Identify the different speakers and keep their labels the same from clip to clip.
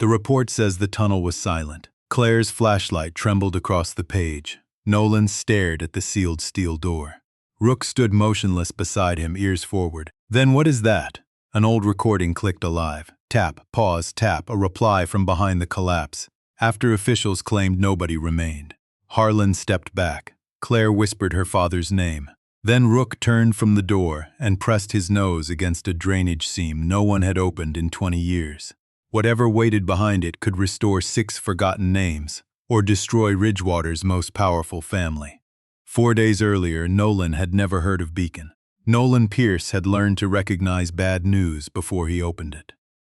Speaker 1: The report says the tunnel was silent. Claire's flashlight trembled across the page. Nolan stared at the sealed steel door. Rook stood motionless beside him, ears forward. Then what is that? An old recording clicked alive. Tap, pause, tap, a reply from behind the collapse. After officials claimed nobody remained. Harlan stepped back. Claire whispered her father's name. Then Rook turned from the door and pressed his nose against a drainage seam no one had opened in 20 years. Whatever waited behind it could restore 6 forgotten names, or destroy Ridgewater's most powerful family. 4 days earlier, Nolan had never heard of Beacon. Nolan Pierce had learned to recognize bad news before he opened it.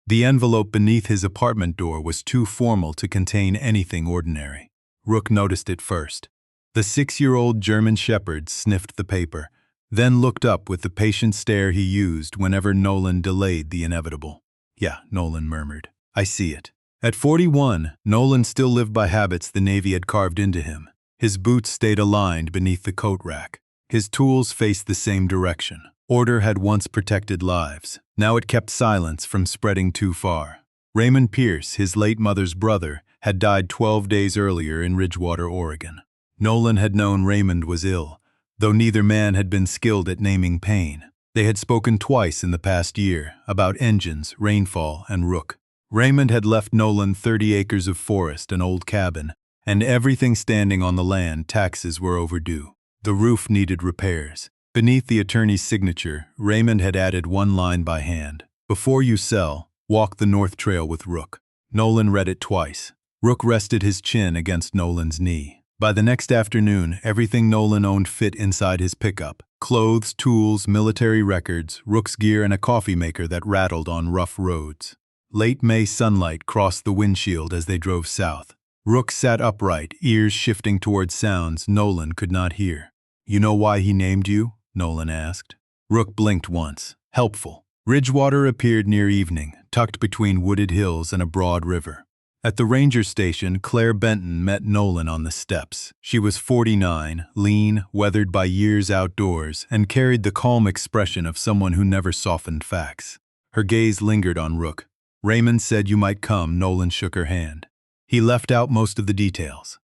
Speaker 1: The envelope beneath his apartment door was too formal to contain anything ordinary. Rook noticed it first. The 6-year-old German shepherd sniffed the paper, then looked up with the patient stare he used whenever Nolan delayed the inevitable. "Yeah," Nolan murmured. "I see it." At 41, Nolan still lived by habits the Navy had carved into him. His boots stayed aligned beneath the coat rack. His tools faced the same direction. Order had once protected lives. Now it kept silence from spreading too far. Raymond Pierce, his late mother's brother, had died 12 days earlier in Ridgewater, Oregon. Nolan had known Raymond was ill, though neither man had been skilled at naming pain. They had spoken twice in the past year, about engines, rainfall, and Rook. Raymond had left Nolan 30 acres of forest, an old cabin, and everything standing on the land. Taxes were overdue. The roof needed repairs. Beneath the attorney's signature, Raymond had added one line by hand. "Before you sell, walk the North Trail with Rook." Nolan read it twice. Rook rested his chin against Nolan's knee. By the next afternoon, everything Nolan owned fit inside his pickup. Clothes, tools, military records, Rook's gear, and a coffee maker that rattled on rough roads. Late May sunlight crossed the windshield as they drove south. Rook sat upright, ears shifting toward sounds Nolan could not hear. "You know why he named you?" Nolan asked. Rook blinked once. "Helpful." Ridgewater appeared near evening, tucked between wooded hills and a broad river. At the ranger station, Claire Benton met Nolan on the steps. She was 49, lean, weathered by years outdoors, and carried the calm expression of someone who never softened facts. Her gaze lingered on Rook. "Raymond said you might come." Nolan shook her hand. "He left out most of the details."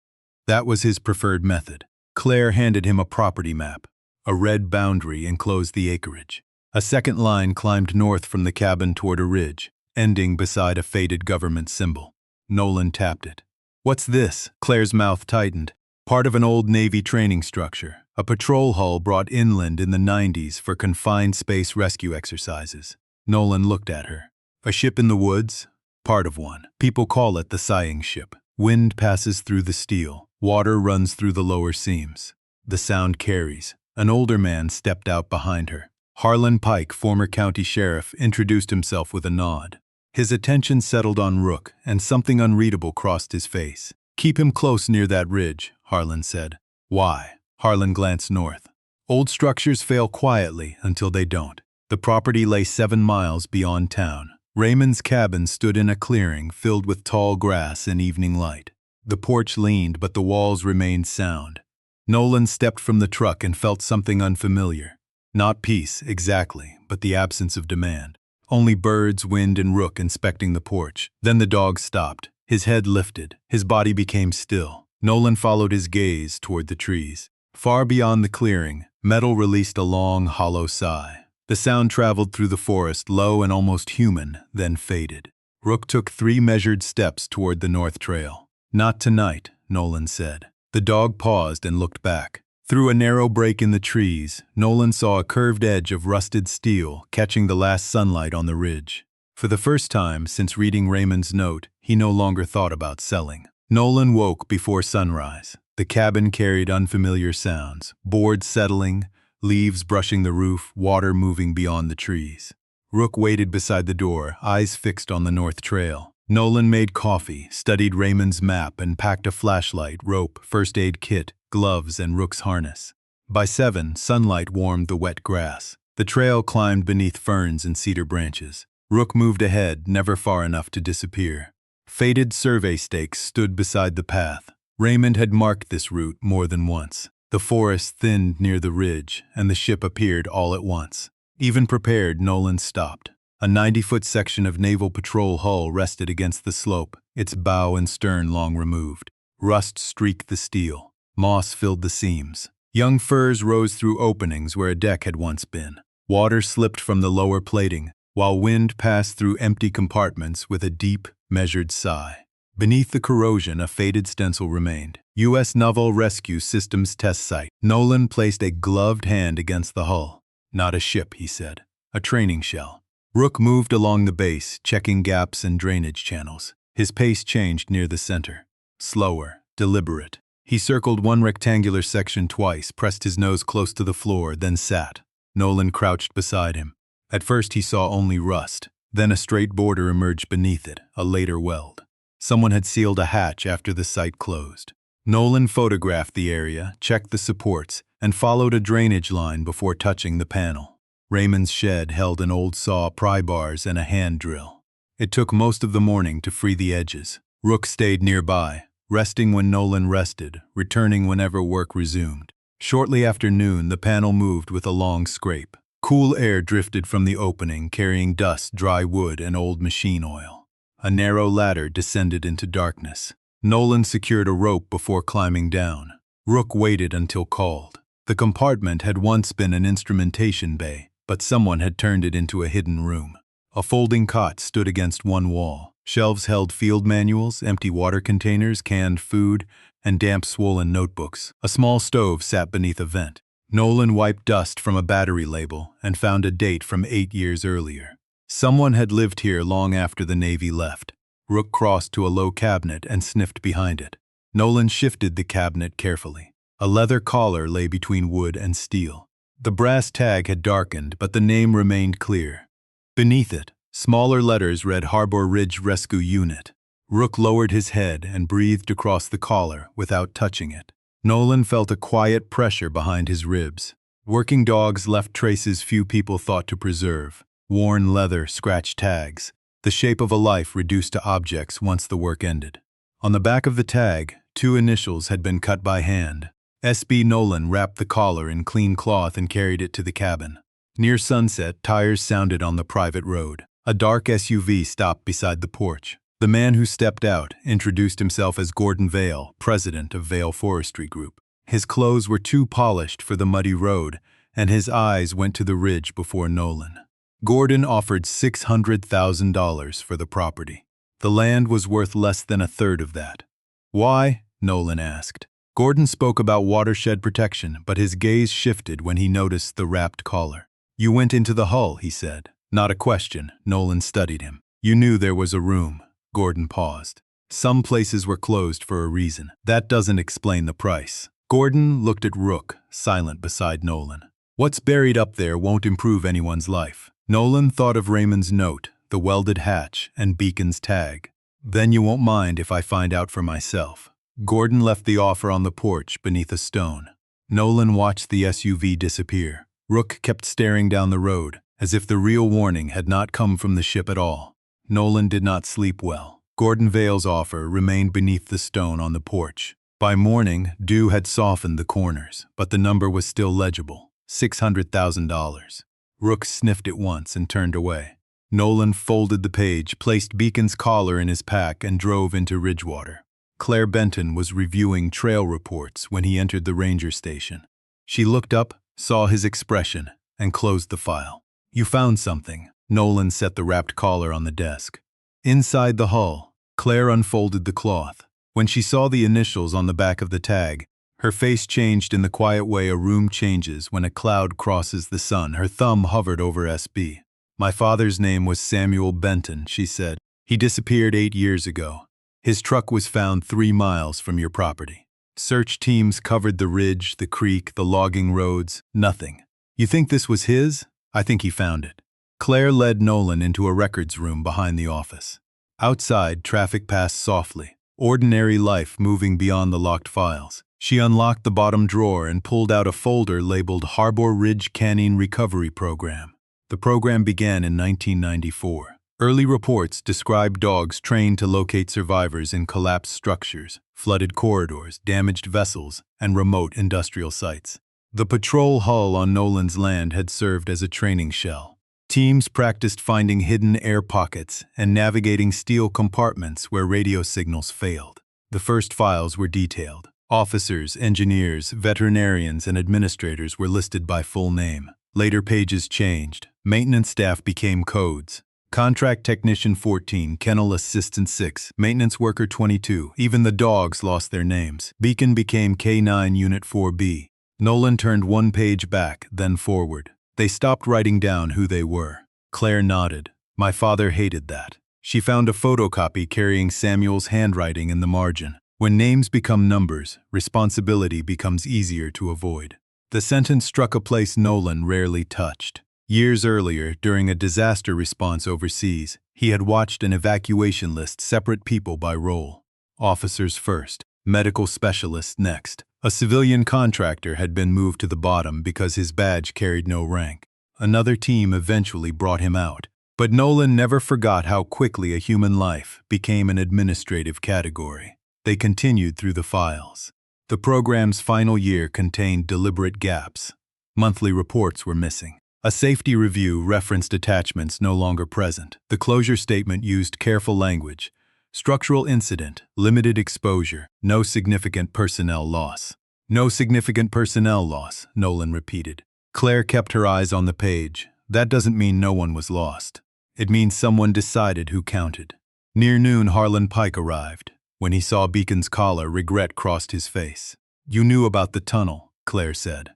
Speaker 1: That was his preferred method. Claire handed him a property map. A red boundary enclosed the acreage. A second line climbed north from the cabin toward a ridge, ending beside a faded government symbol. Nolan tapped it. "What's this?" Claire's mouth tightened. "Part of an old Navy training structure. A patrol hull brought inland in the 90s for confined space rescue exercises." Nolan looked at her. "A ship in the woods?" "Part of one. People call it the sighing ship. Wind passes through the steel. Water runs through the lower seams. The sound carries." An older man stepped out behind her. Harlan Pike, former county sheriff, introduced himself with a nod. His attention settled on Rook, and something unreadable crossed his face. "Keep him close near that ridge," Harlan said. "Why?" Harlan glanced north. "Old structures fail quietly until they don't." The property lay 7 miles beyond town. Raymond's cabin stood in a clearing filled with tall grass and evening light. The porch leaned, but the walls remained sound. Nolan stepped from the truck and felt something unfamiliar. Not peace, exactly, but the absence of demand. Only birds, wind, and Rook inspecting the porch. Then the dog stopped. His head lifted. His body became still. Nolan followed his gaze toward the trees. Far beyond the clearing, Metal released a long, hollow sigh. The sound traveled through the forest, low and almost human, then faded. Rook took 3 measured steps toward the North Trail. "Not tonight," Nolan said. The dog paused and looked back. Through a narrow break in the trees, Nolan saw a curved edge of rusted steel catching the last sunlight on the ridge. For the first time since reading Raymond's note, he no longer thought about selling. Nolan woke before sunrise. The cabin carried unfamiliar sounds, boards settling, leaves brushing the roof, water moving beyond the trees. Rook waited beside the door, eyes fixed on the North Trail. Nolan made coffee, studied Raymond's map, and packed a flashlight, rope, first aid kit, gloves, and Rook's harness. By 7, sunlight warmed the wet grass. The trail climbed beneath ferns and cedar branches. Rook moved ahead, never far enough to disappear. Faded survey stakes stood beside the path. Raymond had marked this route more than once. The forest thinned near the ridge, and the ship appeared all at once. Even prepared, Nolan stopped. A 90-foot section of Naval Patrol hull rested against the slope, its bow and stern long removed. Rust streaked the steel. Moss filled the seams. Young firs rose through openings where a deck had once been. Water slipped from the lower plating, while wind passed through empty compartments with a deep, measured sigh. Beneath the corrosion, a faded stencil remained. U.S. Naval Rescue Systems Test Site. Nolan placed a gloved hand against the hull. Not a ship, he said. A training shell. Rook moved along the base, checking gaps and drainage channels. His pace changed near the center. Slower, deliberate. He circled one rectangular section twice, pressed his nose close to the floor, then sat. Nolan crouched beside him. At first he saw only rust. Then a straight border emerged beneath it, a later weld. Someone had sealed a hatch after the site closed. Nolan photographed the area, checked the supports, and followed a drainage line before touching the panel. Raymond's shed held an old saw, pry bars, and a hand drill. It took most of the morning to free the edges. Rook stayed nearby, resting when Nolan rested, returning whenever work resumed. Shortly after noon, the panel moved with a long scrape. Cool air drifted from the opening, carrying dust, dry wood, and old machine oil. A narrow ladder descended into darkness. Nolan secured a rope before climbing down. Rook waited until called. The compartment had once been an instrumentation bay, but someone had turned it into a hidden room. A folding cot stood against one wall. Shelves held field manuals, empty water containers, canned food, and damp, swollen notebooks. A small stove sat beneath a vent. Nolan wiped dust from a battery label and found a date from 8 years earlier. Someone had lived here long after the Navy left. Rook crossed to a low cabinet and sniffed behind it. Nolan shifted the cabinet carefully. A leather collar lay between wood and steel. The brass tag had darkened, but the name remained clear. Beneath it, smaller letters read Harbor Ridge Rescue Unit. Rook lowered his head and breathed across the collar without touching it. Nolan felt a quiet pressure behind his ribs. Working dogs left traces few people thought to preserve. Worn leather, scratched tags, the shape of a life reduced to objects once the work ended. On the back of the tag, 2 initials had been cut by hand. S.B. Nolan wrapped the collar in clean cloth and carried it to the cabin. Near sunset, tires sounded on the private road. A dark SUV stopped beside the porch. The man who stepped out introduced himself as Gordon Vail, president of Vail Forestry Group. His clothes were too polished for the muddy road, and his eyes went to the ridge before Nolan. Gordon offered $600,000 for the property. The land was worth less than a third of that. Why? Nolan asked. Gordon spoke about watershed protection, but his gaze shifted when he noticed the wrapped collar. You went into the hull, he said. Not a question. Nolan studied him. You knew there was a room. Gordon paused. Some places were closed for a reason. That doesn't explain the price. Gordon looked at Rook, silent beside Nolan. What's buried up there won't improve anyone's life. Nolan thought of Raymond's note, the welded hatch, and Beacon's tag. Then you won't mind if I find out for myself. Gordon left the offer on the porch beneath a stone. Nolan watched the SUV disappear. Rook kept staring down the road, as if the real warning had not come from the ship at all. Nolan did not sleep well. Gordon Vail's offer remained beneath the stone on the porch. By morning, dew had softened the corners, but the number was still legible, $600,000. Rook sniffed it once and turned away. Nolan folded the page, placed Beacon's collar in his pack, and drove into Ridgewater. Claire Benton was reviewing trail reports when he entered the ranger station. She looked up, saw his expression, and closed the file. You found something. Nolan set the wrapped collar on the desk. Inside the hull, Claire unfolded the cloth. When she saw the initials on the back of the tag, her face changed in the quiet way a room changes when a cloud crosses the sun. Her thumb hovered over SB. My father's name was Samuel Benton, she said. He disappeared 8 years ago. His truck was found 3 miles from your property. Search teams covered the ridge, the creek, the logging roads. Nothing. You think this was his? I think he found it. Claire led Nolan into a records room behind the office. Outside, traffic passed softly, ordinary life moving beyond the locked files. She unlocked the bottom drawer and pulled out a folder labeled Harbor Ridge Canine Recovery Program. The program began in 1994. Early reports described dogs trained to locate survivors in collapsed structures, flooded corridors, damaged vessels, and remote industrial sites. The patrol hull on Nolan's land had served as a training shell. Teams practiced finding hidden air pockets and navigating steel compartments where radio signals failed. The first files were detailed. Officers, engineers, veterinarians, and administrators were listed by full name. Later pages changed. Maintenance staff became codes. Contract Technician 14, Kennel Assistant 6, Maintenance Worker 22. Even the dogs lost their names. Beacon became K9 Unit 4B. Nolan turned one page back, then forward. They stopped writing down who they were. Claire nodded. My father hated that. She found a photocopy carrying Samuel's handwriting in the margin. When names become numbers, responsibility becomes easier to avoid. The sentence struck a place Nolan rarely touched. Years earlier, during a disaster response overseas, he had watched an evacuation list separate people by role. Officers first, medical specialists next. A civilian contractor had been moved to the bottom because his badge carried no rank. Another team eventually brought him out. But Nolan never forgot how quickly a human life became an administrative category. They continued through the files. The program's final year contained deliberate gaps. Monthly reports were missing. A safety review referenced attachments no longer present. The closure statement used careful language. Structural incident, limited exposure, no significant personnel loss. No significant personnel loss, Nolan repeated. Claire kept her eyes on the page. That doesn't mean no one was lost. It means someone decided who counted. Near noon, Harlan Pike arrived. When he saw Beacon's collar, regret crossed his face. You knew about the tunnel, Claire said.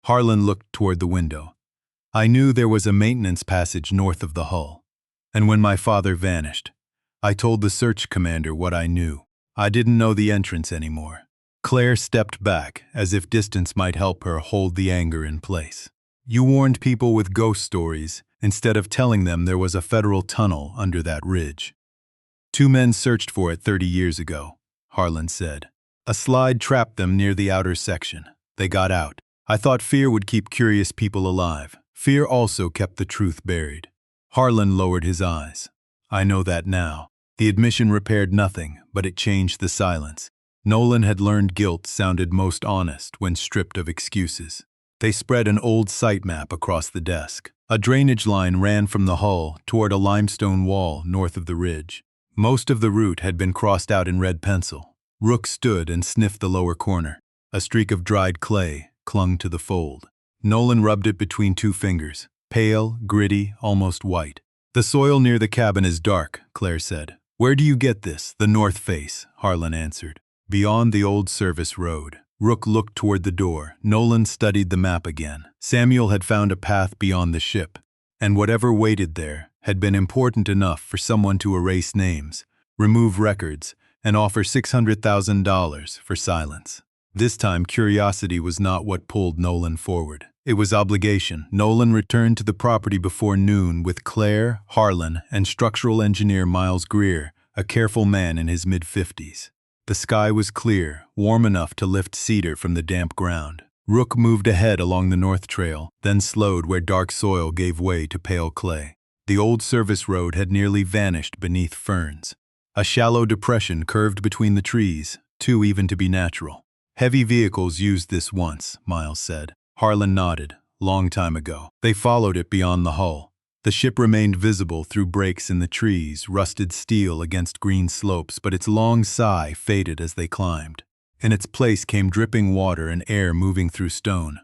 Speaker 1: Harlan looked toward the window. I knew there was a maintenance passage north of the hull. And when my father vanished, I told the search commander what I knew. I didn't know the entrance anymore. Claire stepped back, as if distance might help her hold the anger in place. You warned people with ghost stories, instead of telling them there was a federal tunnel under that ridge. 2 men searched for it 30 years ago, Harlan said. A slide trapped them near the outer section. They got out. I thought fear would keep curious people alive. Fear also kept the truth buried. Harlan lowered his eyes. I know that now. The admission repaired nothing, but it changed the silence. Nolan had learned guilt sounded most honest when stripped of excuses. They spread an old site map across the desk. A drainage line ran from the hull toward a limestone wall north of the ridge. Most of the route had been crossed out in red pencil. Rook stood and sniffed the lower corner. A streak of dried clay clung to the fold. Nolan rubbed it between 2 fingers. Pale, gritty, almost white. The soil near the cabin is dark, Claire said. Where do you get this? The north face, Harlan answered. Beyond the old service road. Rook looked toward the door. Nolan studied the map again. Samuel had found a path beyond the ship, and whatever waited there had been important enough for someone to erase names, remove records, and offer $600,000 for silence. This time, curiosity was not what pulled Nolan forward. It was obligation. Nolan returned to the property before noon with Claire, Harlan, and structural engineer Miles Greer, a careful man in his mid-50s. The sky was clear, warm enough to lift cedar from the damp ground. Rook moved ahead along the north trail, then slowed where dark soil gave way to pale clay. The old service road had nearly vanished beneath ferns. A shallow depression curved between the trees, too even to be natural. Heavy vehicles used this once, Miles said. Harlan nodded. Long time ago. They followed it beyond the hull. The ship remained visible through breaks in the trees, rusted steel against green slopes, but its long sigh faded as they climbed. In its place came dripping water and air moving through stone.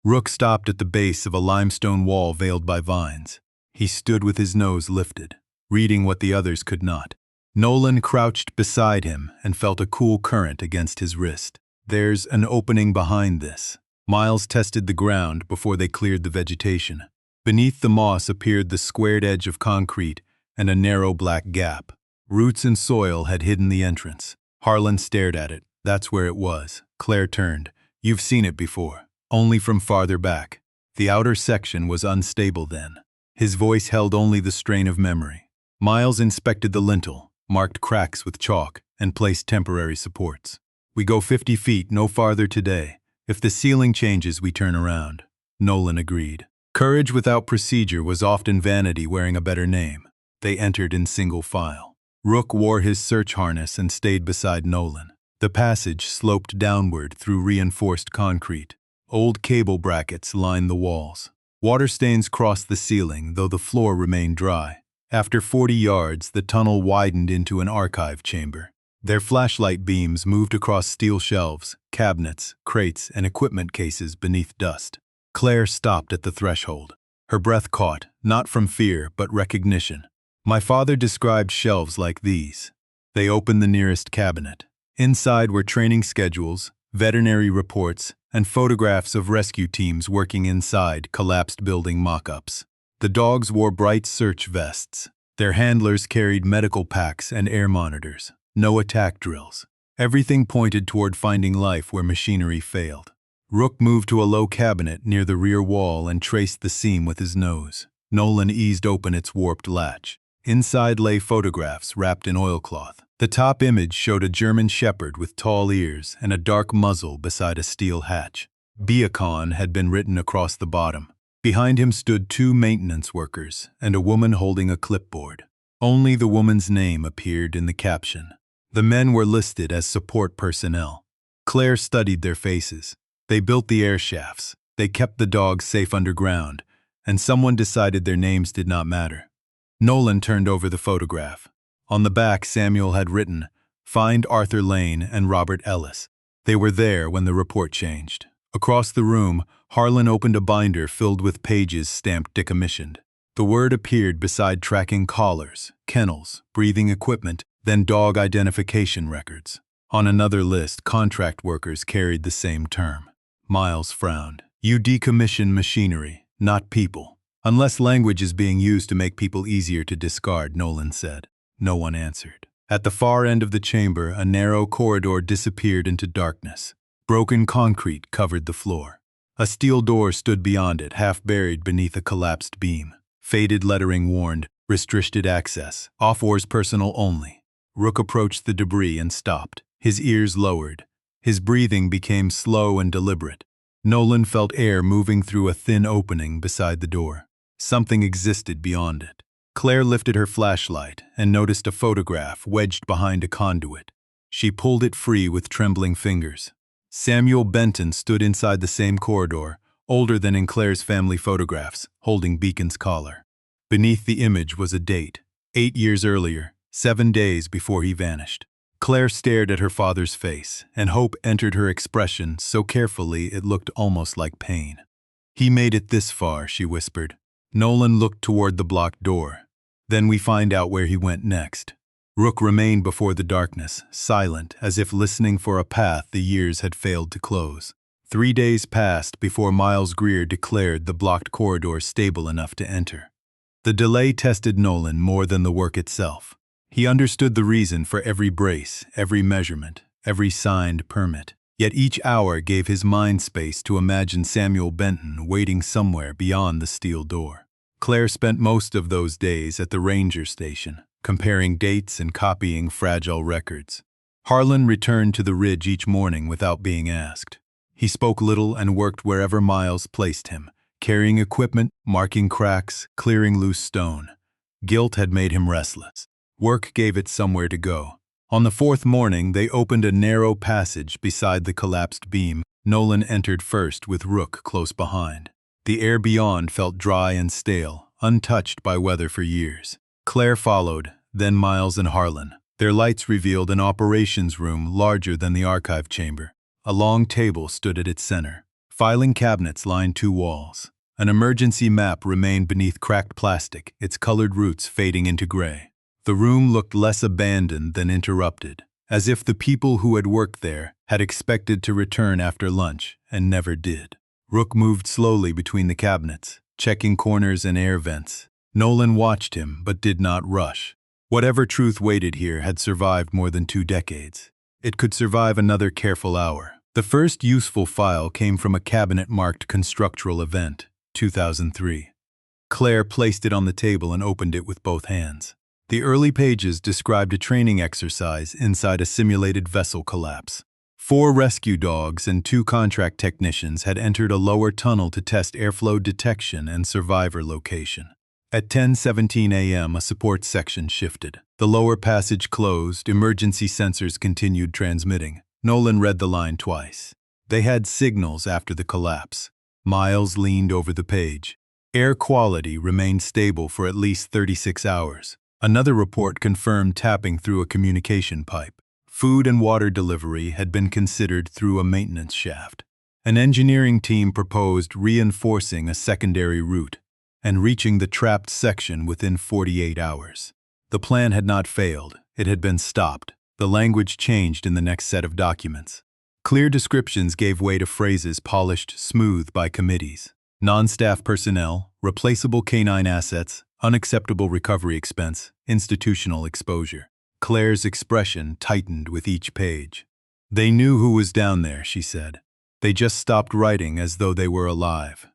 Speaker 1: Rook stopped at the base of a limestone wall veiled by vines. He stood with his nose lifted, reading what the others could not. Nolan crouched beside him and felt a cool current against his wrist. There's an opening behind this. Miles tested the ground before they cleared the vegetation. Beneath the moss appeared the squared edge of concrete and a narrow black gap. Roots and soil had hidden the entrance. Harlan stared at it. That's where it was. Claire turned. You've seen it before. Only from farther back. The outer section was unstable then. His voice held only the strain of memory. Miles inspected the lintel, marked cracks with chalk, and placed temporary supports. We go 50 feet, no farther today. If the ceiling changes, we turn around. Nolan agreed. Courage without procedure was often vanity wearing a better name. They entered in single file. Rook wore his search harness and stayed beside Nolan. The passage sloped downward through reinforced concrete. Old cable brackets lined the walls. Water stains crossed the ceiling, though the floor remained dry. After 40 yards, the tunnel widened into an archive chamber. Their flashlight beams moved across steel shelves, cabinets, crates, and equipment cases beneath dust. Claire stopped at the threshold. Her breath caught, not from fear, but recognition. My father described shelves like these. They opened the nearest cabinet. Inside were training schedules, veterinary reports, and photographs of rescue teams working inside collapsed building mock-ups. The dogs wore bright search vests. Their handlers carried medical packs and air monitors. No attack drills. Everything pointed toward finding life where machinery failed. Rook moved to a low cabinet near the rear wall and traced the seam with his nose. Nolan eased open its warped latch. Inside lay photographs wrapped in oilcloth. The top image showed a German shepherd with tall ears and a dark muzzle beside a steel hatch. Biacon had been written across the bottom. Behind him stood 2 maintenance workers and a woman holding a clipboard. Only the woman's name appeared in the caption. The men were listed as support personnel. Claire studied their faces. They built the air shafts. They kept the dogs safe underground, and someone decided their names did not matter. Nolan turned over the photograph. On the back, Samuel had written, "Find Arthur Lane and Robert Ellis." They were there when the report changed. Across the room, Harlan opened a binder filled with pages stamped decommissioned. The word appeared beside tracking collars, kennels, breathing equipment, then dog identification records. On another list, contract workers carried the same term. Miles frowned. "You decommission machinery, not people." "Unless language is being used to make people easier to discard," Nolan said. No one answered. At the far end of the chamber, a narrow corridor disappeared into darkness. Broken concrete covered the floor. A steel door stood beyond it, half buried beneath a collapsed beam. Faded lettering warned, "Restricted access. Off-Wars personnel only." Rook approached the debris and stopped. His ears lowered. His breathing became slow and deliberate. Nolan felt air moving through a thin opening beside the door. Something existed beyond it. Claire lifted her flashlight and noticed a photograph wedged behind a conduit. She pulled it free with trembling fingers. Samuel Benton stood inside the same corridor, older than in Claire's family photographs, holding Beacon's collar. Beneath the image was a date, 8 years earlier, 7 days before he vanished. Claire stared at her father's face, and hope entered her expression so carefully it looked almost like pain. "He made it this far," she whispered. Nolan looked toward the blocked door. "Then we find out where he went next." Rook remained before the darkness, silent, as if listening for a path the years had failed to close. 3 days passed before Miles Greer declared the blocked corridor stable enough to enter. The delay tested Nolan more than the work itself. He understood the reason for every brace, every measurement, every signed permit. Yet each hour gave his mind space to imagine Samuel Benton waiting somewhere beyond the steel door. Claire spent most of those days at the ranger station, comparing dates and copying fragile records. Harlan returned to the ridge each morning without being asked. He spoke little and worked wherever Miles placed him, carrying equipment, marking cracks, clearing loose stone. Guilt had made him restless. Work gave it somewhere to go. On the 4th morning, they opened a narrow passage beside the collapsed beam. Nolan entered first, with Rook close behind. The air beyond felt dry and stale, untouched by weather for years. Claire followed, then Miles and Harlan. Their lights revealed an operations room larger than the archive chamber. A long table stood at its center. Filing cabinets lined 2 walls. An emergency map remained beneath cracked plastic, its colored roots fading into gray. The room looked less abandoned than interrupted, as if the people who had worked there had expected to return after lunch and never did. Rook moved slowly between the cabinets, checking corners and air vents. Nolan watched him, but did not rush. Whatever truth waited here had survived more than 2 decades. It could survive another careful hour. The first useful file came from a cabinet marked Constructural Event, 2003. Claire placed it on the table and opened it with both hands. The early pages described a training exercise inside a simulated vessel collapse. 4 rescue dogs and 2 contract technicians had entered a lower tunnel to test airflow detection and survivor location. At 10:17 a.m., a support section shifted. The lower passage closed, emergency sensors continued transmitting. Nolan read the line twice. They had signals after the collapse. Miles leaned over the page. Air quality remained stable for at least 36 hours. Another report confirmed tapping through a communication pipe. Food and water delivery had been considered through a maintenance shaft. An engineering team proposed reinforcing a secondary route and reaching the trapped section within 48 hours. The plan had not failed, it had been stopped. The language changed in the next set of documents. Clear descriptions gave way to phrases polished smooth by committees. Non-staff personnel, replaceable canine assets, unacceptable recovery expense, institutional exposure. Claire's expression tightened with each page. They knew who was down there, she said. They just stopped writing as though they were alive.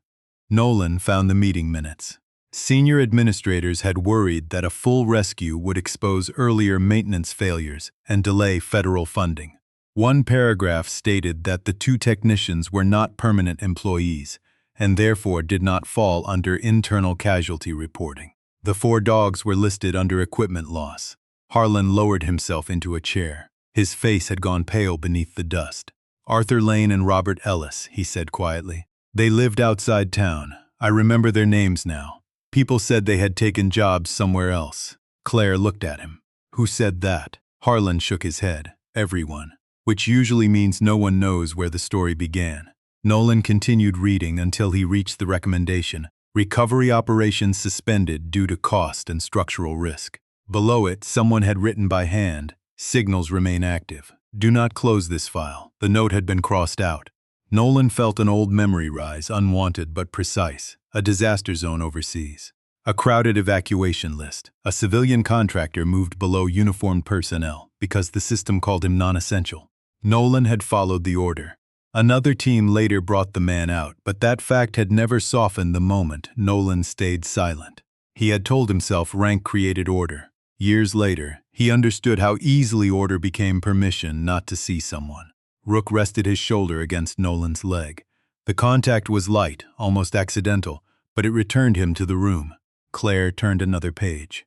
Speaker 1: Nolan found the meeting minutes. Senior administrators had worried that a full rescue would expose earlier maintenance failures and delay federal funding. One paragraph stated that the two technicians were not permanent employees and therefore did not fall under internal casualty reporting. The 4 dogs were listed under equipment loss. Harlan lowered himself into a chair. His face had gone pale beneath the dust. Arthur Lane and Robert Ellis, he said quietly. They lived outside town. I remember their names now. People said they had taken jobs somewhere else. Claire looked at him. Who said that? Harlan shook his head. Everyone. Which usually means no one knows where the story began. Nolan continued reading until he reached the recommendation. Recovery operations suspended due to cost and structural risk. Below it, someone had written by hand, signals remain active. Do not close this file. The note had been crossed out. Nolan felt an old memory rise, unwanted but precise. A disaster zone overseas. A crowded evacuation list. A civilian contractor moved below uniformed personnel because the system called him non-essential. Nolan had followed the order. Another team later brought the man out, but that fact had never softened the moment Nolan stayed silent. He had told himself rank created order. Years later, he understood how easily order became permission not to see someone. Rook rested his shoulder against Nolan's leg. The contact was light, almost accidental, but it returned him to the room. Claire turned another page.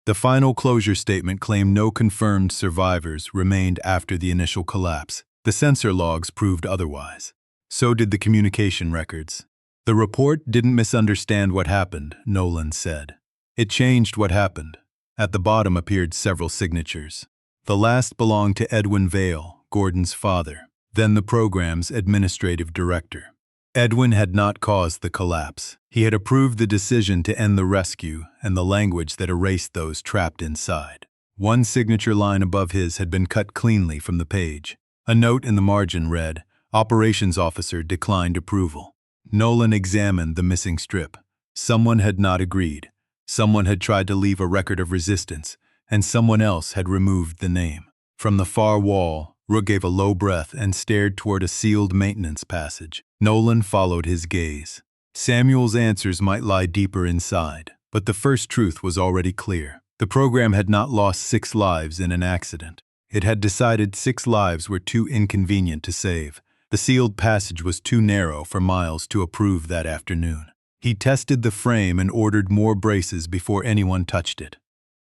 Speaker 1: The final closure statement claimed no confirmed survivors remained after the initial collapse. The sensor logs proved otherwise. So did the communication records. The report didn't misunderstand what happened, Nolan said. It changed what happened. At the bottom appeared several signatures. The last belonged to Edwin Vale, Gordon's father, then the program's administrative director. Edwin had not caused the collapse. He had approved the decision to end the rescue and the language that erased those trapped inside. One signature line above his had been cut cleanly from the page. A note in the margin read, Operations Officer declined approval. Nolan examined the missing strip. Someone had not agreed. Someone had tried to leave a record of resistance, and someone else had removed the name. From the far wall, Rook gave a low breath and stared toward a sealed maintenance passage. Nolan followed his gaze. Samuel's answers might lie deeper inside, but the first truth was already clear. The program had not lost 6 lives in an accident. It had decided 6 lives were too inconvenient to save. The sealed passage was too narrow for Miles to approve that afternoon. He tested the frame and ordered more braces before anyone touched it.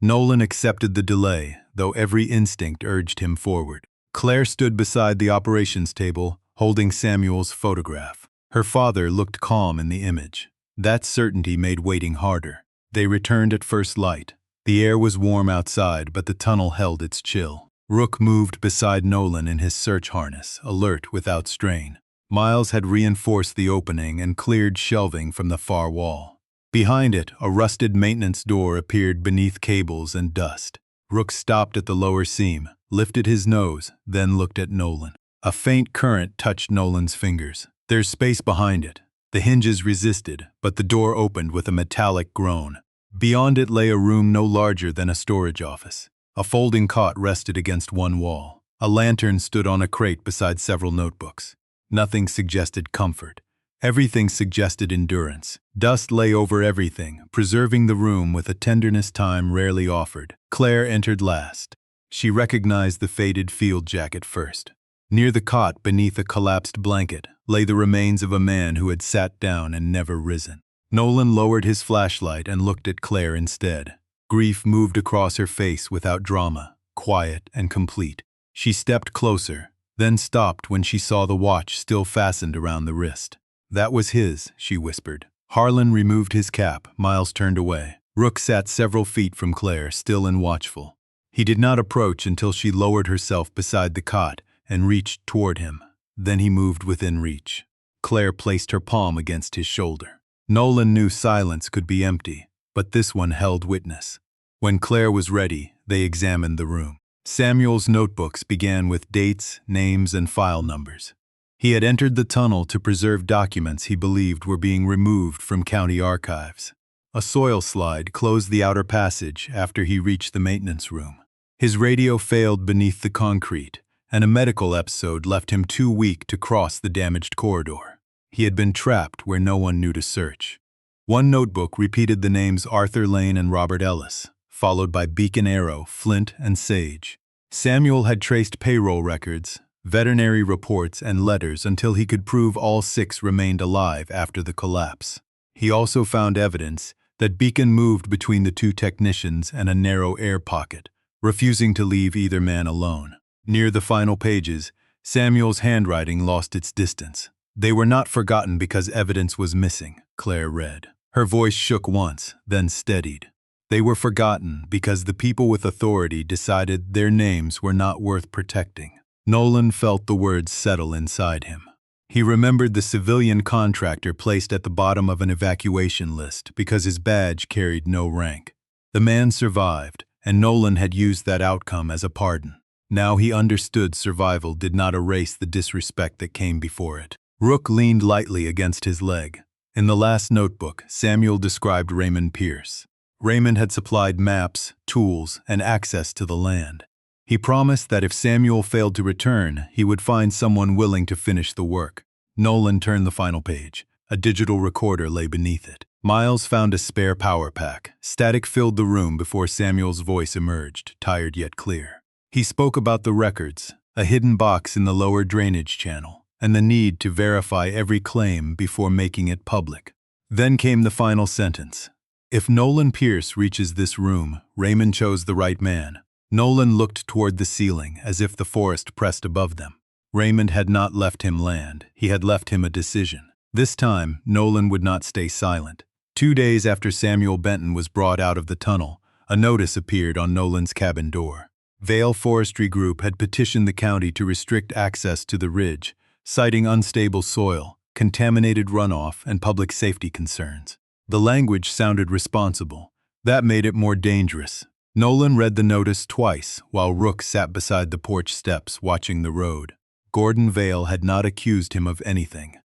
Speaker 1: Nolan accepted the delay, though every instinct urged him forward. Claire stood beside the operations table, holding Samuel's photograph. Her father looked calm in the image. That certainty made waiting harder. They returned at first light. The air was warm outside, but the tunnel held its chill. Rook moved beside Nolan in his search harness, alert without strain. Miles had reinforced the opening and cleared shelving from the far wall. Behind it, a rusted maintenance door appeared beneath cables and dust. Rook stopped at the lower seam, lifted his nose, then looked at Nolan. A faint current touched Nolan's fingers. There's space behind it. The hinges resisted, but the door opened with a metallic groan. Beyond it lay a room no larger than a storage office. A folding cot rested against one wall. A lantern stood on a crate beside several notebooks. Nothing suggested comfort. Everything suggested endurance. Dust lay over everything, preserving the room with a tenderness time rarely offered. Claire entered last. She recognized the faded field jacket first. Near the cot, beneath a collapsed blanket, lay the remains of a man who had sat down and never risen. Nolan lowered his flashlight and looked at Claire instead. Grief moved across her face without drama, quiet and complete. She stepped closer, then stopped when she saw the watch still fastened around the wrist. That was his, she whispered. Harlan removed his cap. Miles turned away. Rook sat several feet from Claire, still and watchful. He did not approach until she lowered herself beside the cot and reached toward him. Then he moved within reach. Claire placed her palm against his shoulder. Nolan knew silence could be empty, but this one held witness. When Claire was ready, they examined the room. Samuel's notebooks began with dates, names, and file numbers. He had entered the tunnel to preserve documents he believed were being removed from county archives. A soil slide closed the outer passage after he reached the maintenance room. His radio failed beneath the concrete, and a medical episode left him too weak to cross the damaged corridor. He had been trapped where no one knew to search. One notebook repeated the names Arthur Lane and Robert Ellis, followed by Beacon Arrow, Flint, and Sage. Samuel had traced payroll records, veterinary reports, and letters until he could prove all 6 remained alive after the collapse. He also found evidence that Beacon moved between the 2 technicians and a narrow air pocket, refusing to leave either man alone. Near the final pages, Samuel's handwriting lost its distance. They were not forgotten because evidence was missing, Claire read. Her voice shook once, then steadied. They were forgotten because the people with authority decided their names were not worth protecting. Nolan felt the words settle inside him. He remembered the civilian contractor placed at the bottom of an evacuation list because his badge carried no rank. The man survived, and Nolan had used that outcome as a pardon. Now he understood survival did not erase the disrespect that came before it. Rook leaned lightly against his leg. In the last notebook, Samuel described Raymond Pierce. Raymond had supplied maps, tools, and access to the land. He promised that if Samuel failed to return, he would find someone willing to finish the work. Nolan turned the final page. A digital recorder lay beneath it. Miles found a spare power pack. Static filled the room before Samuel's voice emerged, tired yet clear. He spoke about the records, a hidden box in the lower drainage channel, and the need to verify every claim before making it public. Then came the final sentence. If Nolan Pierce reaches this room, Raymond chose the right man. Nolan looked toward the ceiling as if the forest pressed above them. Raymond had not left him land, he had left him a decision. This time, Nolan would not stay silent. 2 days after Samuel Benton was brought out of the tunnel, a notice appeared on Nolan's cabin door. Vale Forestry Group had petitioned the county to restrict access to the ridge, citing unstable soil, contaminated runoff, and public safety concerns. The language sounded responsible. That made it more dangerous. Nolan read the notice twice while Rook sat beside the porch steps watching the road. Gordon Vale had not accused him of anything.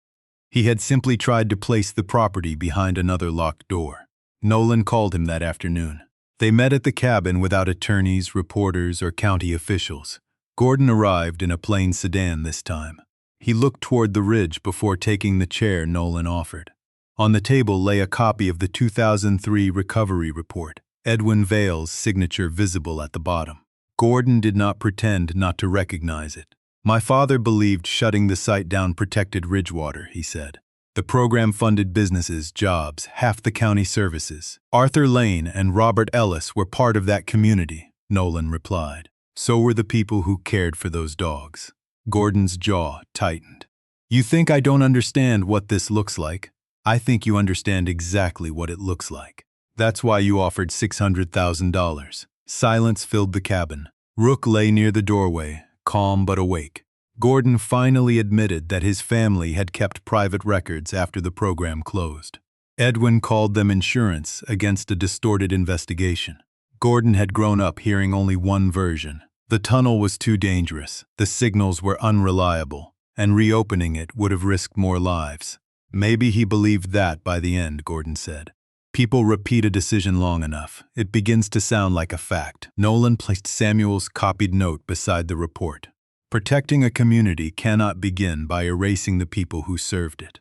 Speaker 1: He had simply tried to place the property behind another locked door. Nolan called him that afternoon. They met at the cabin without attorneys, reporters, or county officials. Gordon arrived in a plain sedan this time. He looked toward the ridge before taking the chair Nolan offered. On the table lay a copy of the 2003 recovery report, Edwin Vale's signature visible at the bottom. Gordon did not pretend not to recognize it. My father believed shutting the site down protected Ridgewater, he said. The program funded businesses, jobs, half the county services. Arthur Lane and Robert Ellis were part of that community, Nolan replied. So were the people who cared for those dogs. Gordon's jaw tightened. You think I don't understand what this looks like? I think you understand exactly what it looks like. That's why you offered $600,000. Silence filled the cabin. Rook lay near the doorway, calm but awake. Gordon finally admitted that his family had kept private records after the program closed. Edwin called them insurance against a distorted investigation. Gordon had grown up hearing only one version. The tunnel was too dangerous, the signals were unreliable, and reopening it would have risked more lives. Maybe he believed that by the end, Gordon said. People repeat a decision long enough, it begins to sound like a fact. Nolan placed Samuel's copied note beside the report. Protecting a community cannot begin by erasing the people who served it.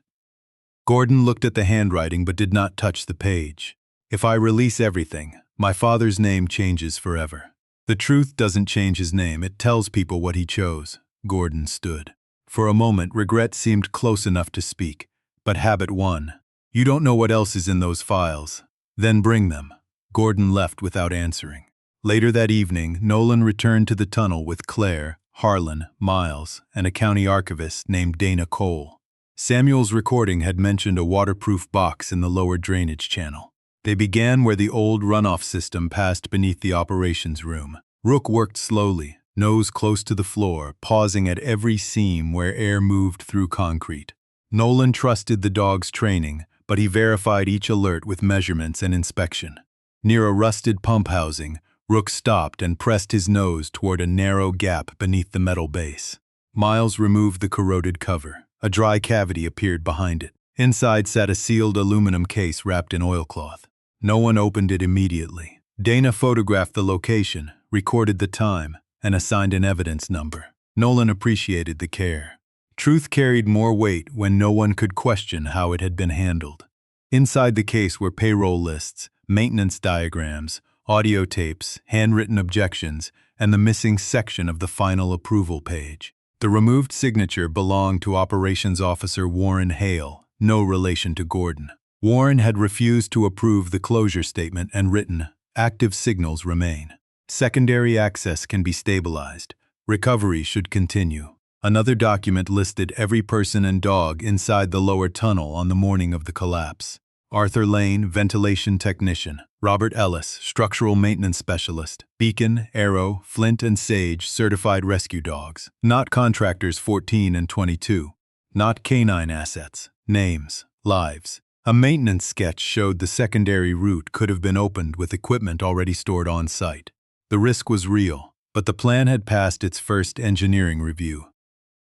Speaker 1: Gordon looked at the handwriting but did not touch the page. If I release everything, my father's name changes forever. The truth doesn't change his name, it tells people what he chose. Gordon stood. For a moment, regret seemed close enough to speak, but habit won. You don't know what else is in those files. Then bring them. Gordon left without answering. Later that evening, Nolan returned to the tunnel with Claire, Harlan, Miles, and a county archivist named Dana Cole. Samuel's recording had mentioned a waterproof box in the lower drainage channel. They began where the old runoff system passed beneath the operations room. Rook worked slowly, nose close to the floor, pausing at every seam where air moved through concrete. Nolan trusted the dog's training, but he verified each alert with measurements and inspection. Near a rusted pump housing, Rook stopped and pressed his nose toward a narrow gap beneath the metal base. Miles removed the corroded cover. A dry cavity appeared behind it. Inside sat a sealed aluminum case wrapped in oilcloth. No one opened it immediately. Dana photographed the location, recorded the time, and assigned an evidence number. Nolan appreciated the care. Truth carried more weight when no one could question how it had been handled. Inside the case were payroll lists, maintenance diagrams, audio tapes, handwritten objections, and the missing section of the final approval page. The removed signature belonged to Operations Officer Warren Hale, no relation to Gordon. Warren had refused to approve the closure statement and written, "Active signals remain. Secondary access can be stabilized. Recovery should continue." Another document listed every person and dog inside the lower tunnel on the morning of the collapse. Arthur Lane, ventilation technician. Robert Ellis, structural maintenance specialist. Beacon, Arrow, Flint, and Sage, certified rescue dogs. Not contractors 14 and 22. Not canine assets. Names. Lives. A maintenance sketch showed the secondary route could have been opened with equipment already stored on site. The risk was real, but the plan had passed its first engineering review.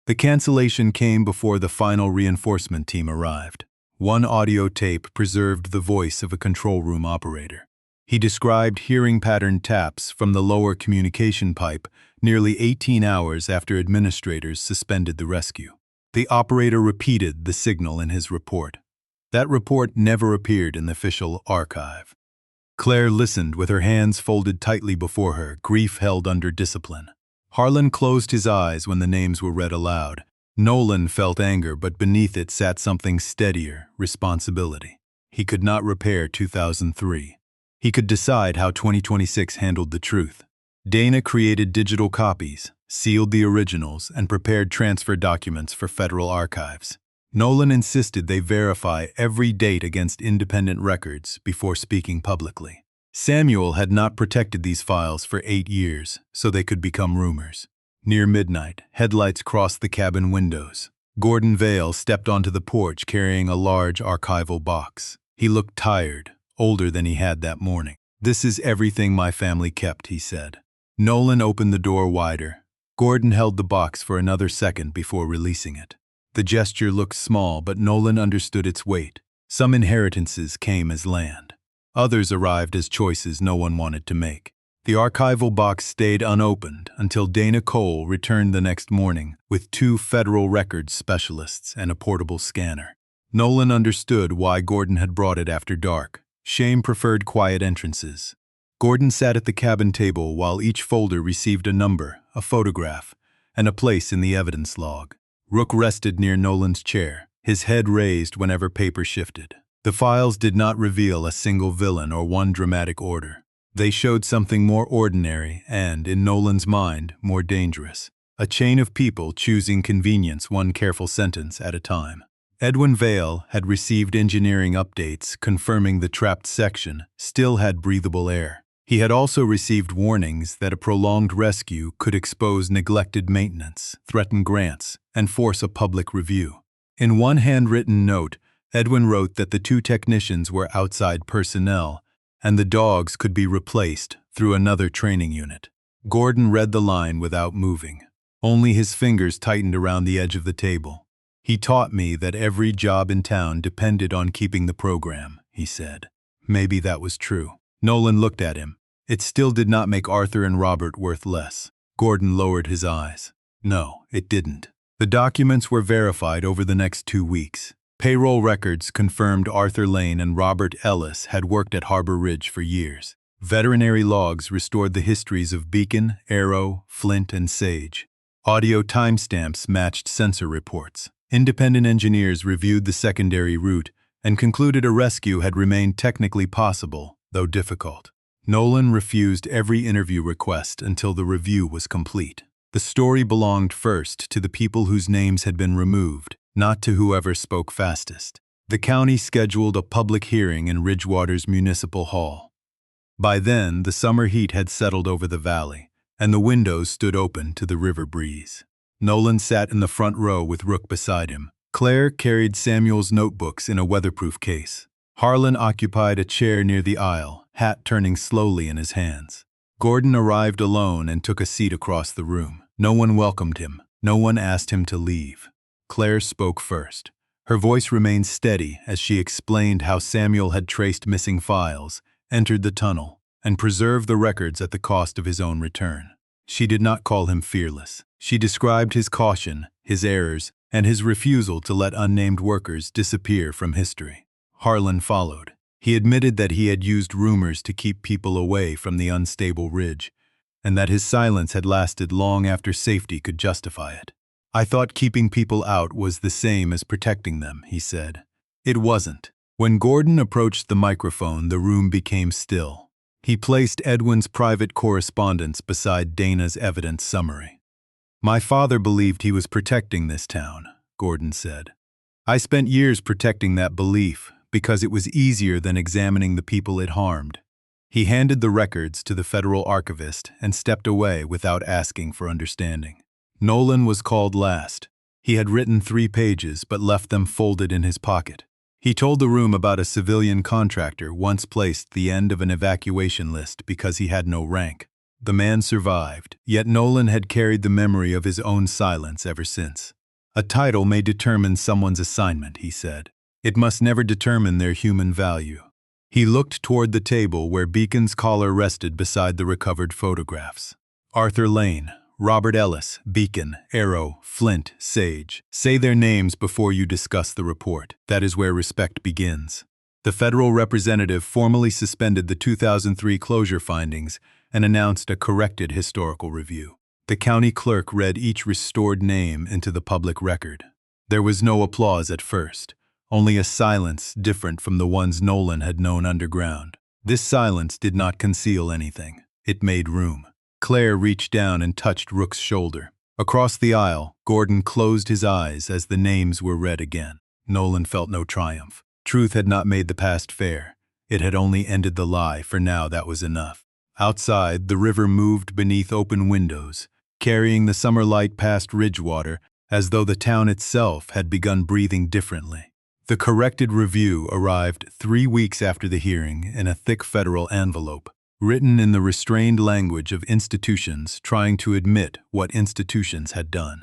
Speaker 1: The cancellation came before the final reinforcement team arrived. One audio tape preserved the voice of a control room operator. He described hearing pattern taps from the lower communication pipe nearly 18 hours after administrators suspended the rescue. The operator repeated the signal in his report. That report never appeared in the official archive. Claire listened with her hands folded tightly before her, grief held under discipline. Harlan closed his eyes when the names were read aloud. Nolan felt anger, but beneath it sat something steadier, responsibility. He could not repair 2003. He could decide how 2026 handled the truth. Dana created digital copies, sealed the originals, and prepared transfer documents for federal archives. Nolan insisted they verify every date against independent records before speaking publicly. Samuel had not protected these files for 8 years, so they could become rumors. Near midnight, headlights crossed the cabin windows. Gordon Vale stepped onto the porch carrying a large archival box. He looked tired, older than he had that morning. "This is everything my family kept," he said. Nolan opened the door wider. Gordon held the box for another second before releasing it. The gesture looked small, but Nolan understood its weight. Some inheritances came as land. Others arrived as choices no one wanted to make. The archival box stayed unopened until Dana Cole returned the next morning with 2 federal records specialists and a portable scanner. Nolan understood why Gordon had brought it after dark. Shame preferred quiet entrances. Gordon sat at the cabin table while each folder received a number, a photograph, and a place in the evidence log. Rook rested near Nolan's chair, his head raised whenever paper shifted. The files did not reveal a single villain or one dramatic order. They showed something more ordinary and, in Nolan's mind, more dangerous. A chain of people choosing convenience one careful sentence at a time. Edwin Vale had received engineering updates confirming the trapped section still had breathable air. He had also received warnings that a prolonged rescue could expose neglected maintenance, threaten grants, and force a public review. In one handwritten note, Edwin wrote that the 2 technicians were outside personnel, and the dogs could be replaced through another training unit. Gordon read the line without moving. Only his fingers tightened around the edge of the table. "He taught me that every job in town depended on keeping the program," he said. Maybe that was true. Nolan looked at him. It still did not make Arthur and Robert worth less. Gordon lowered his eyes. No, it didn't. The documents were verified over the next 2 weeks. Payroll records confirmed Arthur Lane and Robert Ellis had worked at Harbor Ridge for years. Veterinary logs restored the histories of Beacon, Arrow, Flint, and Sage. Audio timestamps matched sensor reports. Independent engineers reviewed the secondary route and concluded a rescue had remained technically possible, though difficult. Nolan refused every interview request until the review was complete. The story belonged first to the people whose names had been removed, not to whoever spoke fastest. The county scheduled a public hearing in Ridgewater's Municipal Hall. By then, the summer heat had settled over the valley, and the windows stood open to the river breeze. Nolan sat in the front row with Rook beside him. Claire carried Samuel's notebooks in a weatherproof case. Harlan occupied a chair near the aisle, hat turning slowly in his hands. Gordon arrived alone and took a seat across the room. No one welcomed him. No one asked him to leave. Claire spoke first. Her voice remained steady as she explained how Samuel had traced missing files, entered the tunnel, and preserved the records at the cost of his own return. She did not call him fearless. She described his caution, his errors, and his refusal to let unnamed workers disappear from history. Harlan followed. He admitted that he had used rumors to keep people away from the unstable ridge, and that his silence had lasted long after safety could justify it. "I thought keeping people out was the same as protecting them," he said. It wasn't. When Gordon approached the microphone, the room became still. He placed Edwin's private correspondence beside Dana's evidence summary. "My father believed he was protecting this town," Gordon said. "I spent years protecting that belief because it was easier than examining the people it harmed." He handed the records to the federal archivist and stepped away without asking for understanding. Nolan was called last. He had written 3 pages but left them folded in his pocket. He told the room about a civilian contractor once placed the end of an evacuation list because he had no rank. The man survived, yet Nolan had carried the memory of his own silence ever since. "A title may determine someone's assignment," he said. "It must never determine their human value." He looked toward the table where Beacon's collar rested beside the recovered photographs. "Arthur Lane, Robert Ellis, Beacon, Arrow, Flint, Sage. Say their names before you discuss the report. That is where respect begins." The federal representative formally suspended the 2003 closure findings and announced a corrected historical review. The county clerk read each restored name into the public record. There was no applause at first, only a silence different from the ones Nolan had known underground. This silence did not conceal anything. It made room. Claire reached down and touched Rook's shoulder. Across the aisle, Gordon closed his eyes as the names were read again. Nolan felt no triumph. Truth had not made the past fair. It had only ended the lie, for now that was enough. Outside, the river moved beneath open windows, carrying the summer light past Ridgewater as though the town itself had begun breathing differently. The corrected review arrived 3 weeks after the hearing in a thick federal envelope, written in the restrained language of institutions trying to admit what institutions had done.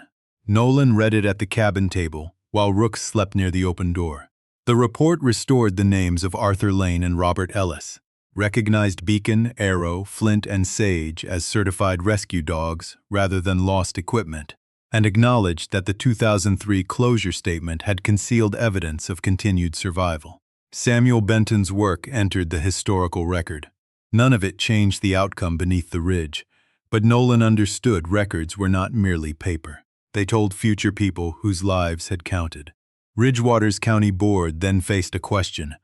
Speaker 1: Nolan read it at the cabin table, while Rook slept near the open door. The report restored the names of Arthur Lane and Robert Ellis, recognized Beacon, Arrow, Flint, and Sage as certified rescue dogs rather than lost equipment, and acknowledged that the 2003 closure statement had concealed evidence of continued survival. Samuel Benton's work entered the historical record. None of it changed the outcome beneath the ridge, but Nolan understood records were not merely paper. They told future people whose lives had counted. Ridgewater's county board then faced a question: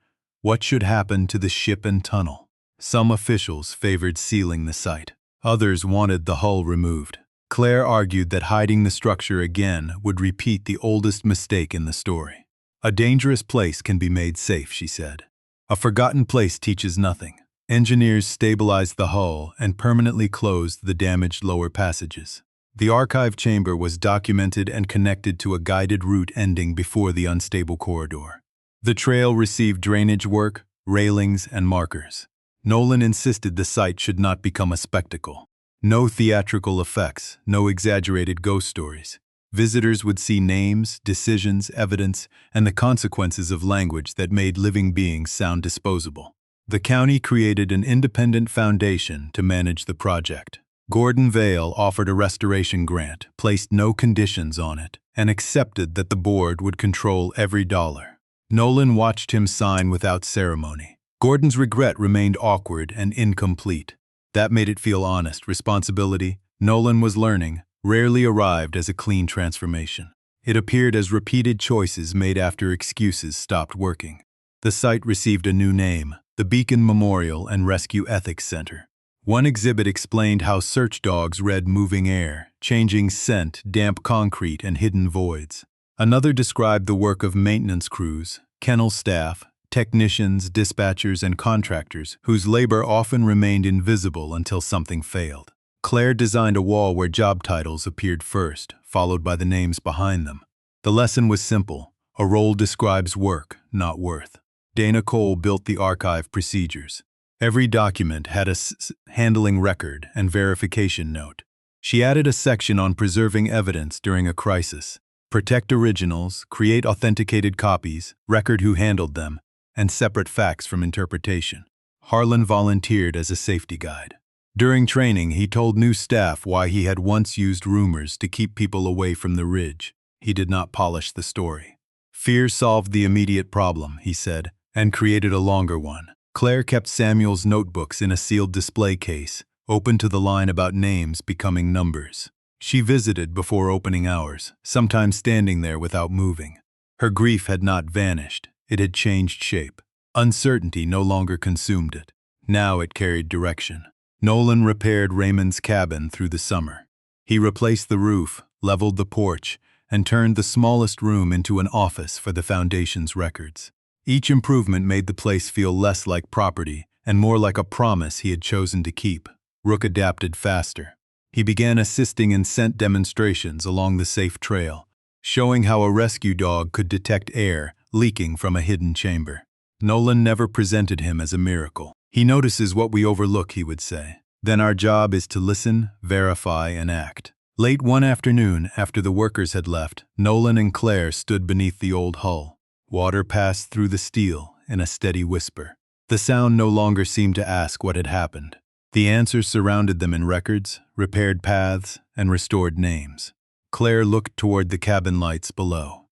Speaker 1: what should happen to the ship and tunnel? Some officials favored sealing the site. Others wanted the hull removed. Claire argued that hiding the structure again would repeat the oldest mistake in the story. "A dangerous place can be made safe," she said. "A forgotten place teaches nothing." Engineers stabilized the hull and permanently closed the damaged lower passages. The archive chamber was documented and connected to a guided route ending before the unstable corridor. The trail received drainage work, railings, and markers. Nolan insisted the site should not become a spectacle. No theatrical effects, no exaggerated ghost stories. Visitors would see names, decisions, evidence, and the consequences of language that made living beings sound disposable. The county created an independent foundation to manage the project. Gordon Vail offered a restoration grant, placed no conditions on it, and accepted that the board would control every dollar. Nolan watched him sign without ceremony. Gordon's regret remained awkward and incomplete. That made it feel honest. Responsibility, Nolan was learning, rarely arrived as a clean transformation. It appeared as repeated choices made after excuses stopped working. The site received a new name: the Beacon Memorial and Rescue Ethics Center. One exhibit explained how search dogs read moving air, changing scent, damp concrete, and hidden voids. Another described the work of maintenance crews, kennel staff, technicians, dispatchers, and contractors whose labor often remained invisible until something failed. Claire designed a wall where job titles appeared first, followed by the names behind them. The lesson was simple. A role describes work, not worth. Dana Cole built the archive procedures. Every document had a handling record and verification note. She added a section on preserving evidence during a crisis. Protect originals, create authenticated copies, record who handled them, and separate facts from interpretation. Harlan volunteered as a safety guide. During training, he told new staff why he had once used rumors to keep people away from the ridge. He did not polish the story. Fear solved the immediate problem, he said, and created a longer one. Claire kept Samuel's notebooks in a sealed display case, open to the line about names becoming numbers. She visited before opening hours, sometimes standing there without moving. Her grief had not vanished. It had changed shape. Uncertainty no longer consumed it. Now it carried direction. Nolan repaired Raymond's cabin through the summer. He replaced the roof, leveled the porch, and turned the smallest room into an office for the foundation's records. Each improvement made the place feel less like property and more like a promise he had chosen to keep. Rook adapted faster. He began assisting in scent demonstrations along the safe trail, showing how a rescue dog could detect air leaking from a hidden chamber. Nolan never presented him as a miracle. He notices what we overlook, he would say. Then our job is to listen, verify, and act. Late one afternoon, after the workers had left, Nolan and Claire stood beneath the old hull. Water passed through the steel in a steady whisper. The sound no longer seemed to ask what had happened. The answers surrounded them in records, repaired paths, and restored names. Claire looked toward the cabin lights below.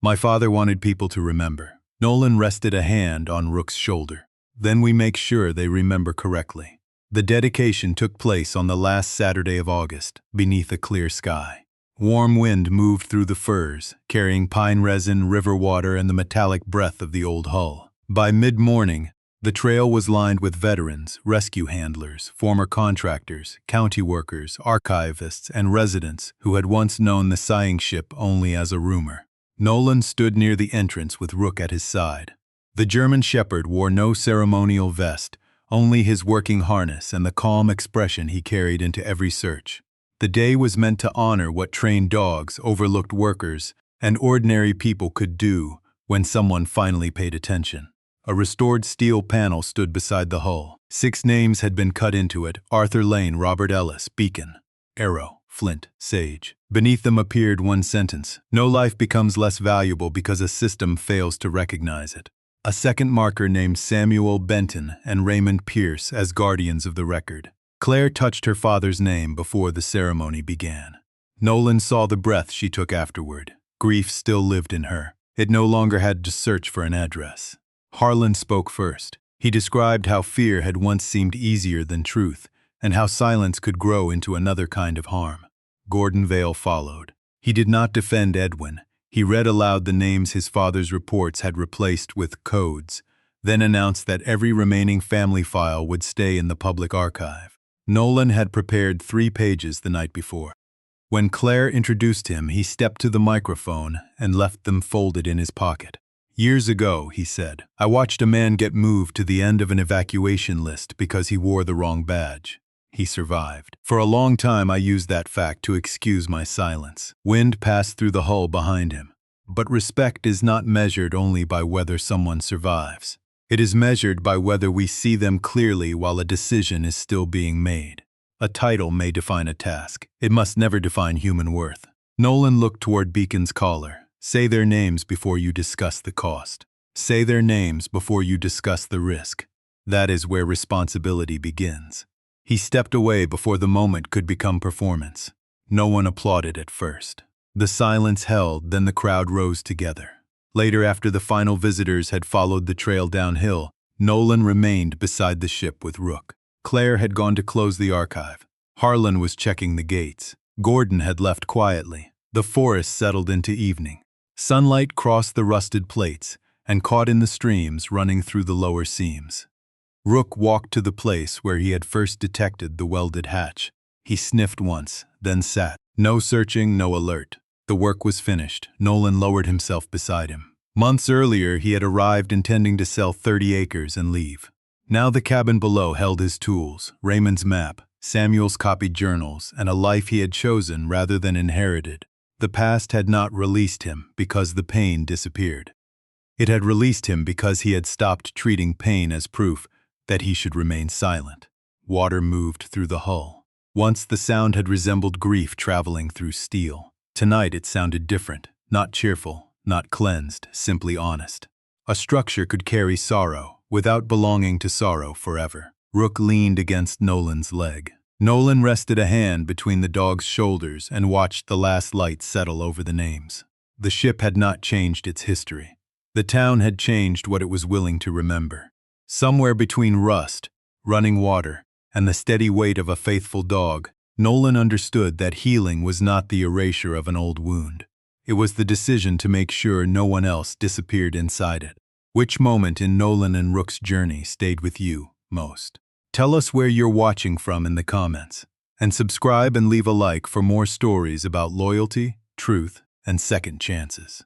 Speaker 1: My father wanted people to remember. Nolan rested a hand on Rook's shoulder. Then we make sure they remember correctly. The dedication took place on the last Saturday of August, beneath a clear sky. Warm wind moved through the firs, carrying pine resin, river water, and the metallic breath of the old hull. By mid-morning, the trail was lined with veterans, rescue handlers, former contractors, county workers, archivists, and residents who had once known the sighing ship only as a rumor. Nolan stood near the entrance with Rook at his side. The German shepherd wore no ceremonial vest, only his working harness and the calm expression he carried into every search. The day was meant to honor what trained dogs, overlooked workers, and ordinary people could do when someone finally paid attention. A restored steel panel stood beside the hull. 6 names had been cut into it: Arthur Lane, Robert Ellis, Beacon, Arrow, Flint, Sage. Beneath them appeared one sentence: no life becomes less valuable because a system fails to recognize it. A second marker named Samuel Benton and Raymond Pierce as guardians of the record. Claire touched her father's name before the ceremony began. Nolan saw the breath she took afterward. Grief still lived in her. It no longer had to search for an address. Harlan spoke first. He described how fear had once seemed easier than truth, and how silence could grow into another kind of harm. Gordon Vale followed. He did not defend Edwin. He read aloud the names his father's reports had replaced with codes, then announced that every remaining family file would stay in the public archive. Nolan had prepared 3 pages the night before. When Claire introduced him, he stepped to the microphone and left them folded in his pocket. Years ago, he said, I watched a man get moved to the end of an evacuation list because he wore the wrong badge. He survived. For a long time, I used that fact to excuse my silence. Wind passed through the hull behind him. But respect is not measured only by whether someone survives. It is measured by whether we see them clearly while a decision is still being made. A title may define a task. It must never define human worth. Nolan looked toward Beacon's caller. Say their names before you discuss the cost. Say their names before you discuss the risk. That is where responsibility begins. He stepped away before the moment could become performance. No one applauded at first. The silence held, then the crowd rose together. Later, after the final visitors had followed the trail downhill, Nolan remained beside the ship with Rook. Claire had gone to close the archive. Harlan was checking the gates. Gordon had left quietly. The forest settled into evening. Sunlight crossed the rusted plates and caught in the streams running through the lower seams. Rook walked to the place where he had first detected the welded hatch. He sniffed once, then sat. No searching, no alert. The work was finished. Nolan lowered himself beside him. Months earlier, he had arrived intending to sell 30 acres and leave. Now the cabin below held his tools, Raymond's map, Samuel's copied journals, and a life he had chosen rather than inherited. The past had not released him because the pain disappeared. It had released him because he had stopped treating pain as proof that he should remain silent. Water moved through the hull. Once the sound had resembled grief traveling through steel. Tonight it sounded different, not cheerful, not cleansed, simply honest. A structure could carry sorrow without belonging to sorrow forever. Rook leaned against Nolan's leg. Nolan rested a hand between the dog's shoulders and watched the last light settle over the names. The ship had not changed its history. The town had changed what it was willing to remember. Somewhere between rust, running water, and the steady weight of a faithful dog, Nolan understood that healing was not the erasure of an old wound. It was the decision to make sure no one else disappeared inside it. Which moment in Nolan and Rook's journey stayed with you most? Tell us where you're watching from in the comments. And subscribe and leave a like for more stories about loyalty, truth, and second chances.